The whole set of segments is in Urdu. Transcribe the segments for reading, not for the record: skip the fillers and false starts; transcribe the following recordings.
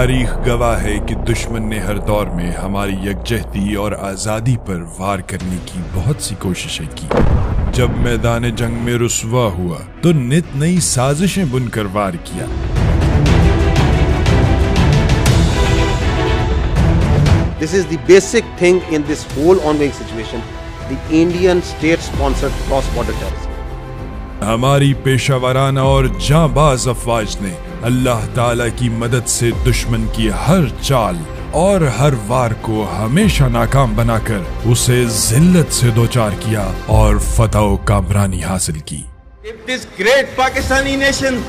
تاریخ گواہ ہے کہ دشمن نے ہر دور میں ہماری یکجہتی اور آزادی پر وار کرنے کی بہت سی کوششیں کی۔ جب میدان جنگ میں رسوا ہوا تو نت نئی سازشیں بن کر وار کیا۔ This is the basic thing in this whole ongoing situation, the Indian state-sponsored cross-border terrorism. ہماری پیشہ ورانہ اور جاں افواج نے اللہ تعالیٰ کی مدد سے دشمن کی ہر چال اور ہر وار کو ہمیشہ ناکام بنا کر اسے ذلت سے دوچار کیا اور فتح و کامرانی حاصل کی۔ If this great Pakistani nation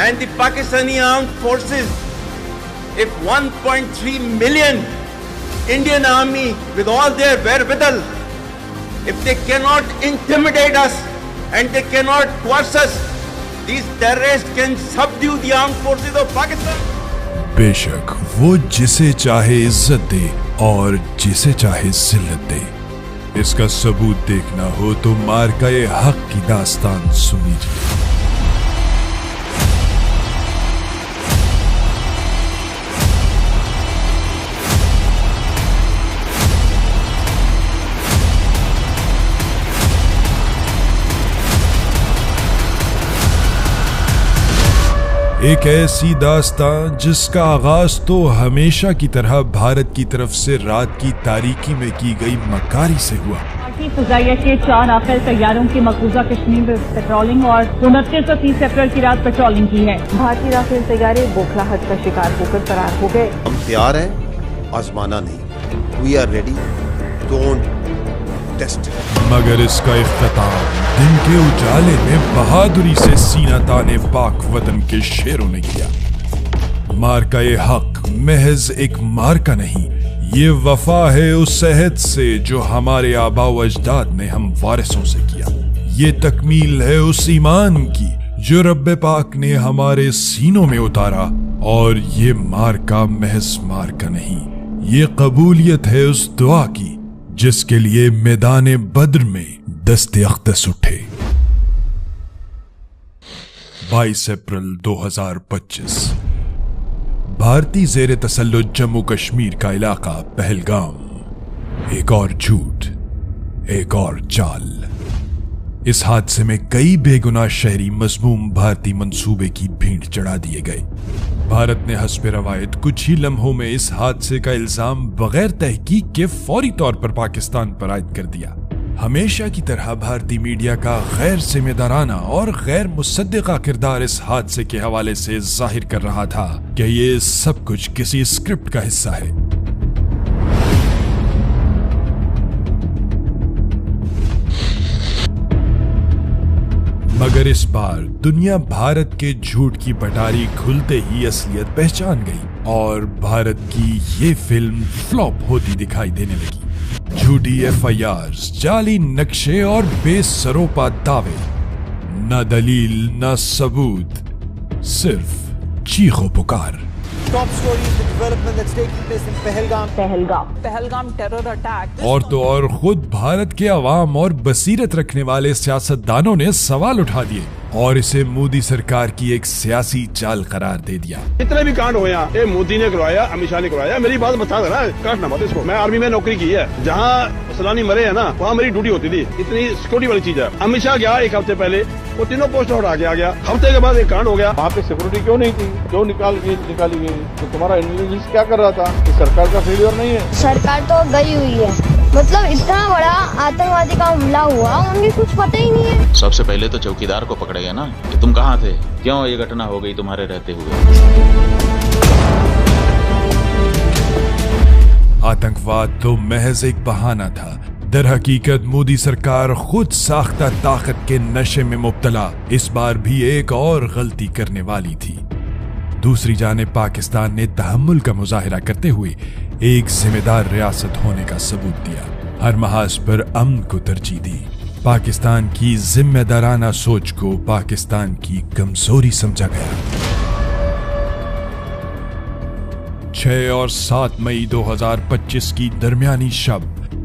and the Pakistani armed forces, if 1.3 million Indian army with all their wherewithal, if they cannot intimidate us and they cannot coerce us, these terrorists can subdue the armed forces of Pakistan. بے شک وہ جسے چاہے عزت دے اور جسے چاہے ذلت دے۔ اس کا ثبوت دیکھنا ہو تو مارکہ حق کی داستان سنیجیے۔ ایک ایسی داستان جس کا آغاز تو ہمیشہ کی طرح بھارت کی طرف سے رات کی تاریکی میں کی گئی مکاری سے ہوا۔ بھارتی فضائیہ کے 4 ناقل طیاروں کی مقبوضہ کشمیر میں پیٹرولنگ اور 29 اور 30 اپریل کی رات پیٹرولنگ کی ہے۔ بھارتی رافیل طیارے بوکھلاہٹ کا شکار ہو کر فرار ہو گئے۔ ہم تیار ہیں، آزمانا نہیں۔ We are ready. Don't test it. مگر اس کا اختتام دن کے اجالے میں بہادری سے سینہ تانے پاک وطن کے شیروں نے کیا۔ مارکہ حق محض ایک مارکہ نہیں، یہ وفا ہے اس عہد سے جو ہمارے آباء و اجداد نے ہم وارثوں سے کیا۔ یہ تکمیل ہے اس ایمان کی جو رب پاک نے ہمارے سینوں میں اتارا، اور یہ مارکہ محض مارکہ نہیں، یہ قبولیت ہے اس دعا کی جس کے لیے میدان بدر میں دست اقدس اٹھے۔ 22 اپریل 2025 بھارتی زیر تسلط جموں کشمیر کا علاقہ پہلگام۔ ایک اور جھوٹ، ایک اور چال۔ اس حادثے میں کئی بے گناہ شہری مذموم بھارتی منصوبے کی بھینٹ چڑھا دیے گئے۔ بھارت نے حسب روایت کچھ ہی لمحوں میں اس حادثے کا الزام بغیر تحقیق کے فوری طور پر پاکستان پر عائد کر دیا۔ ہمیشہ کی طرح بھارتی میڈیا کا غیر ذمہ دارانہ اور غیر مصدقہ کردار اس حادثے کے حوالے سے ظاہر کر رہا تھا کہ یہ سب کچھ کسی اسکرپٹ کا حصہ ہے۔ مگر اس بار دنیا بھارت کے جھوٹ کی پٹاری کھلتے ہی اصلیت پہچان گئی اور بھارت کی یہ فلم فلاپ ہوتی دکھائی دینے لگی۔ جھوٹی FIRs، جعلی نقشے اور بے سروپا دعوے، نہ دلیل نہ ثبوت، صرف چیخ و پکار۔ Top story is the development that's taking place in Pahalgam terror attack. اور تو اور خود بھارت کے عوام اور بصیرت رکھنے والے سیاستدانوں نے سوال اٹھا دیے اور اسے مودی سرکار کی ایک سیاسی چال قرار دے دیا۔ اتنے بھی کانڈ ہوئے ہیں، مودی نے کروایا، امت شاہ نے کروایا۔ میری بات بتا دینا، کاٹنا مت اس کو۔ میں آرمی میں نوکری کی ہے، جہاں سلانی مرے ہیں نا وہاں میری ڈیوٹی ہوتی تھی۔ اتنی سیکورٹی والی چیز ہے۔ امت شاہ گیا ایک ہفتے پہلے، وہ تینوں پوسٹ اٹھا کے آ گیا۔ ہفتے کے بعد ایک کانڈ ہو گیا۔ وہاں پہ سیکورٹی کیوں نہیں تھی؟ کیوں نکالی گئی؟ تو تمہارا انٹیلیجنس کیا کر رہا تھا؟ کہ سرکار کا فیلئر نہیں ہے؟ سرکار تو گئی ہوئی ہے، مطلب اتنا بڑا آتنکوادی کا حملہ ہوا، ان کی کچھ پتہ ہی نہیں ہے۔ سب سے پہلے تو چوکیدار کو پکڑے گا نا کہ تم کہاں تھے، کیوں یہ گھٹنا ہو گئی تمہارے رہتے ہوئے۔ آتنکواد تو محض ایک بہانہ تھا، در حقیقت مودی سرکار خود ساختہ طاقت کے نشے میں مبتلا اس بار بھی ایک اور غلطی کرنے والی تھی۔ دوسری جانب پاکستان نے تحمل کا مظاہرہ کرتے ہوئے ایک ذمہ دار ریاست ہونے کا ثبوت دیا، ہر محاذ پر امن کو ترجیح دی۔ پاکستان کی ذمہ دارانہ سوچ کو پاکستان کی کمزوری سمجھا گیا۔ 6 اور 7 مئی 2025 کی درمیانی شب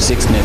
6-0।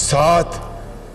7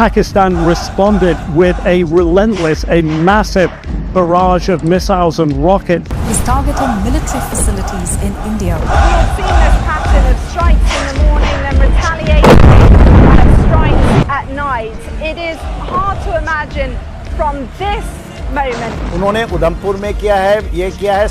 Pakistan responded with a relentless, a massive barrage of missiles and rockets. Is targeting military facilities in India. We have seen this pattern of strikes in the morning, then retaliation and strikes at night. It is hard to imagine from this moment. انہوں نے ادھمپور میں کیا ہے, یہ کیا ہے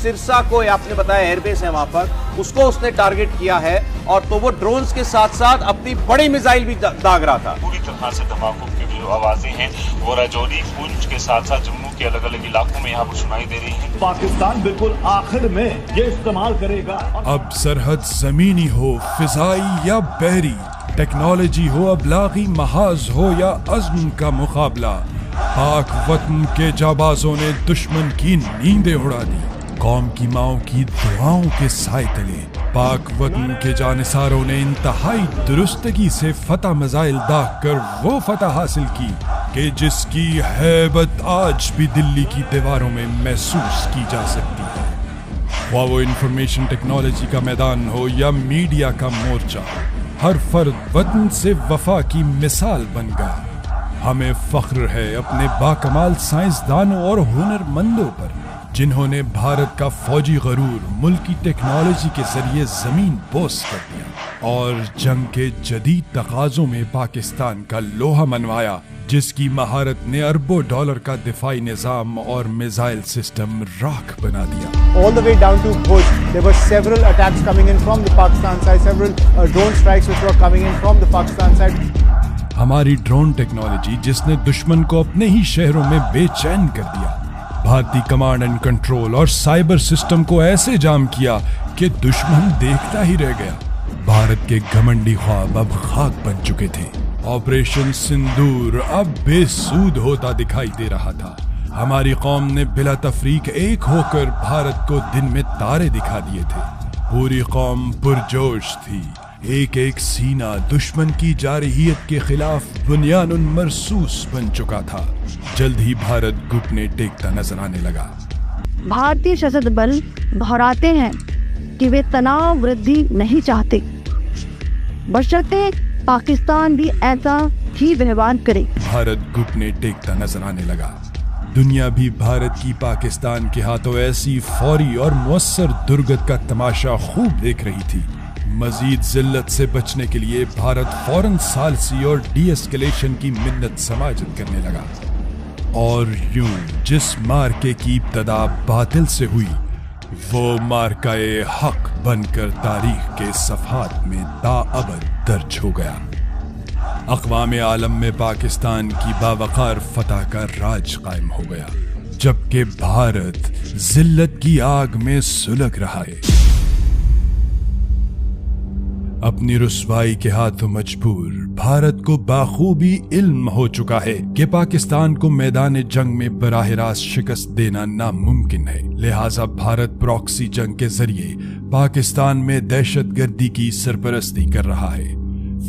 سرسا کو آپ نے بتایا ایئر بیس ہے وہاں پر, اس کو اس نے ٹارگٹ کیا ہے, اور تو وہ ڈرونز کے ساتھ ساتھ اپنی بڑی میزائل بھی داغ رہا تھا. پوری طرح سے دھماکوں کی جو آوازیں ہیں وہ راجوری, پونچھ کے ساتھ ساتھ جموں کے الگ الگ علاقوں میں یہاں پر سنائی دے رہی ہیں. پاکستان بالکل آخر میں یہ استعمال کرے گا. اب سرحد زمینی ہو, فضائی یا بحری, ٹیکنالوجی ہو, ابلاغی محاذ ہو یا عزم کا مقابلہ, پاک وطن کے جابازوں نے دشمن کی نیندیں اڑا دی. قوم کی ماؤں کی دعاؤں کے سائے تلے پاک وطن کے جانثاروں نے انتہائی درستگی سے فتح میزائل داغ کر وہ فتح حاصل کی کہ جس کی ہیبت آج بھی دلی کی دیواروں میں محسوس کی جا سکتی ہے. خواہ وہ انفارمیشن ٹیکنالوجی کا میدان ہو یا میڈیا کا مورچہ, ہر فرد وطن سے وفا کی مثال بن گیا. ہمیں فخر ہے اپنے باکمال سائنسدانوں اور ہنرمندوں پر جنہوں نے بھارت کا فوجی غرور ملکی ٹیکنالوجی کے ذریعے زمین بوس کر دیا اور جنگ کے جدید تقاضوں میں پاکستان کا لوہا منوایا, جس کی مہارت نے اربوں ڈالر کا دفاعی نظام اور میزائل سسٹم راکھ بنا دیا. All the way down to Bhuj, there were several attacks coming in from the Pakistan side, several drone strikes which were coming in from the Pakistan side. ہماری ڈرون ٹیکنالوجی جس نے دشمن کو اپنے ہی شہروں میں بے چین کر دیا, بھارتی کمانڈ اینڈ کنٹرول اور سائبر سسٹم کو ایسے جام کیا کہ دشمن دیکھتا ہی رہ گیا. بھارت کے گھمنڈی خواب اب خاک بن چکے تھے. آپریشن سندور اب بے سود ہوتا دکھائی دے رہا تھا. ہماری قوم نے بلا تفریق ایک ہو کر بھارت کو دن میں تارے دکھا دیے تھے. پوری قوم پرجوش تھی. ایک ایک سینہ دشمن کی جارحیت کے خلاف بنیان مرصوص بن چکا تھا. جلد ہی بھارت گھٹنے ٹیکتا نظر آنے لگا. بھارتی سشستر بل دہراتے ہیں کہ وہ تناؤ وردھی نہیں چاہتے, بشرطے پاکستان بھی ایسا ہی ویوہار کرے. بھارت گھٹنے ٹیکتا نظر آنے لگا. دنیا بھی بھارت کی پاکستان کے ہاتھوں ایسی فوری اور مؤثر درگت کا تماشا خوب دیکھ رہی تھی. مزید ذلت سے بچنے کے لیے بھارت فوراً ثالثی اور ڈی ایسکیلیشن کی منت سماجت کرنے لگا. اور یوں جس مارکے کی ابتدا باطل سے ہوئی وہ مارکہ حق بن کر تاریخ کے صفحات میں تاابد درج ہو گیا. اقوام عالم میں پاکستان کی باوقار فتح کا راج قائم ہو گیا, جبکہ بھارت ذلت کی آگ میں سلگ رہا ہے. اپنی رسوائی کے ہاتھوں مجبور بھارت کو باخوبی علم ہو چکا ہے کہ پاکستان کو میدان جنگ میں براہ راست شکست دینا ناممکن ہے. لہٰذا بھارت پراکسی جنگ کے ذریعے پاکستان میں دہشت گردی کی سرپرستی کر رہا ہے.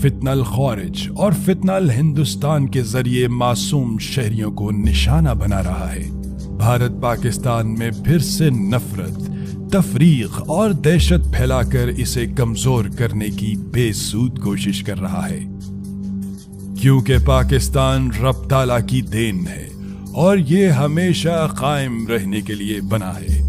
فتنہ الخوارج اور فتنہ الہندوستان کے ذریعے معصوم شہریوں کو نشانہ بنا رہا ہے. بھارت پاکستان میں پھر سے نفرت, تفریق اور دہشت پھیلا کر اسے کمزور کرنے کی بے سود کوشش کر رہا ہے. کیونکہ پاکستان رب تعالیٰ کی دین ہے اور یہ ہمیشہ قائم رہنے کے لیے بنا ہے.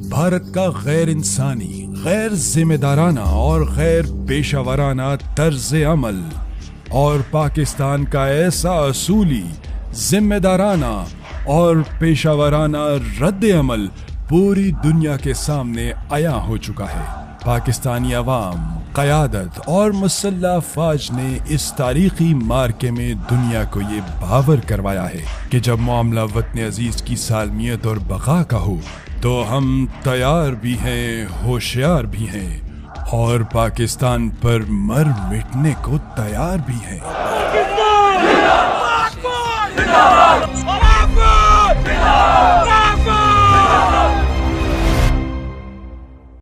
بھارت کا غیر انسانی, غیر ذمہ دارانہ اور غیر پیشہ ورانہ طرز عمل اور پاکستان کا ایسا اصولی, ذمہ دارانہ اور پیشہ ورانہ رد عمل پوری دنیا کے سامنے عیاں ہو چکا ہے. پاکستانی عوام, قیادت اور مسلح افواج نے اس تاریخی مارکے میں دنیا کو یہ باور کروایا ہے کہ جب معاملہ وطن عزیز کی سالمیت اور بقا کا ہو تو ہم تیار بھی ہیں, ہوشیار بھی ہیں اور پاکستان پر مر مٹنے کو تیار بھی ہیں. پاکستان